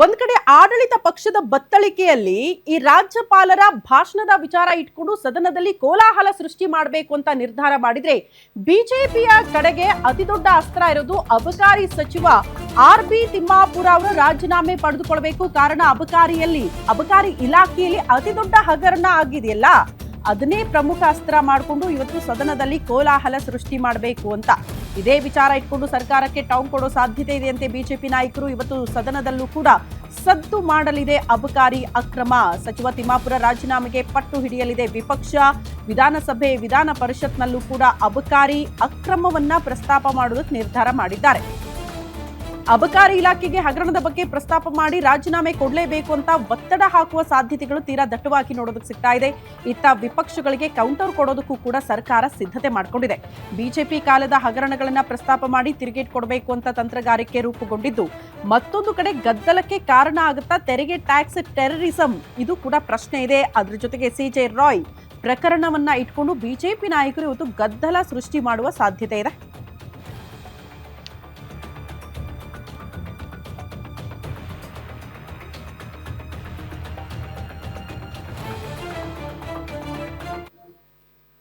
ಒಂದ್ ಕಡೆ ಆಡಳಿತ ಪಕ್ಷದ ಬತ್ತಳಿಕೆಯಲ್ಲಿ ಈ ರಾಜ್ಯಪಾಲರ ಭಾಷಣದ ವಿಚಾರ ಇಟ್ಕೊಂಡು ಸದನದಲ್ಲಿ ಕೋಲಾಹಲ ಸೃಷ್ಟಿ ಮಾಡಬೇಕು ಅಂತ ನಿರ್ಧಾರ ಮಾಡಿದ್ರೆ ಬಿಜೆಪಿಯ ಕಡೆಗೆ ಅತಿ ದೊಡ್ಡ ಅಸ್ತ್ರ ಇರೋದು ಅಬಕಾರಿ ಸಚಿವ ಆರ್.ಬಿ. ತಿಮ್ಮಾಪುರ ಅವರು ರಾಜೀನಾಮೆ ಪಡೆದುಕೊಳ್ಬೇಕು. ಕಾರಣ ಅಬಕಾರಿ ಇಲಾಖೆಯಲ್ಲಿ ಅತಿ ದೊಡ್ಡ ಹಗರಣ ಆಗಿದೆಯಲ್ಲ, ಅದನ್ನೇ ಪ್ರಮುಖ ಅಸ್ತ್ರ ಮಾಡಿಕೊಂಡು ಇವತ್ತು ಸದನದಲ್ಲಿ ಕೋಲಾಹಲ ಸೃಷ್ಟಿ ಮಾಡಬೇಕು ಅಂತ ಇದೇ ವಿಚಾರ ಇಟ್ಕೊಂಡು ಸರ್ಕಾರಕ್ಕೆ ಟಾಂಗ್ ಕೊಡೋ ಸಾಧ್ಯತೆ ಇದೆಯಂತೆ. ಬಿಜೆಪಿ ನಾಯಕರು ಇವತ್ತು ಸದನದಲ್ಲೂ ಕೂಡ ಸದ್ದು ಮಾಡಲಿದೆ ಅಬಕಾರಿ ಅಕ್ರಮ. ಸಚಿವ ತಿಮ್ಮಾಪುರ ರಾಜೀನಾಮೆಗೆ ಪಟ್ಟು ಹಿಡಿಯಲಿದೆ ವಿಪಕ್ಷ. ವಿಧಾನಸಭೆ ವಿಧಾನ ಪರಿಷತ್ನಲ್ಲೂ ಕೂಡ ಅಬಕಾರಿ ಅಕ್ರಮವನ್ನ ಪ್ರಸ್ತಾಪ ಮಾಡೋದಕ್ಕೆ ನಿರ್ಧಾರ ಮಾಡಿದ್ದಾರೆ. ಅಬಕಾರಿ ಇಲಾಖೆಗೆ ಹಗರಣದ ಬಗ್ಗೆ ಪ್ರಸ್ತಾಪ ಮಾಡಿ ರಾಜೀನಾಮೆ ಕೊಡಲೇಬೇಕು ಅಂತ ಒತ್ತಡ ಹಾಕುವ ಸಾಧ್ಯತೆಗಳು ತೀರಾ ದಟ್ಟವಾಗಿ ನೋಡೋದಕ್ಕೆ ಸಿಗ್ತಾ ಇದೆ. ಇತ್ತ ವಿಪಕ್ಷಗಳಿಗೆ ಕೌಂಟರ್ ಕೊಡೋದಕ್ಕೂ ಕೂಡ ಸರ್ಕಾರ ಸಿದ್ಧತೆ ಮಾಡಿಕೊಂಡಿದೆ. ಬಿಜೆಪಿ ಕಾಲದ ಹಗರಣಗಳನ್ನ ಪ್ರಸ್ತಾಪ ಮಾಡಿ ತಿರುಗೇಟ್ ಕೊಡಬೇಕು ಅಂತ ತಂತ್ರಗಾರಿಕೆ ರೂಪುಗೊಂಡಿದ್ದು, ಮತ್ತೊಂದು ಕಡೆ ಗದ್ದಲಕ್ಕೆ ಕಾರಣ ಆಗುತ್ತಾ ತೆರಿಗೆ ಟ್ಯಾಕ್ಸ್ ಟೆರರಿಸಂ, ಇದು ಕೂಡ ಪ್ರಶ್ನೆ ಇದೆ. ಅದ್ರ ಜೊತೆಗೆ ಸಿಜೆ ರಾಯ್ ಪ್ರಕರಣವನ್ನ ಇಟ್ಕೊಂಡು ಬಿಜೆಪಿ ನಾಯಕರು ಇವತ್ತು ಗದ್ದಲ ಸೃಷ್ಟಿ ಮಾಡುವ ಸಾಧ್ಯತೆ ಇದೆ.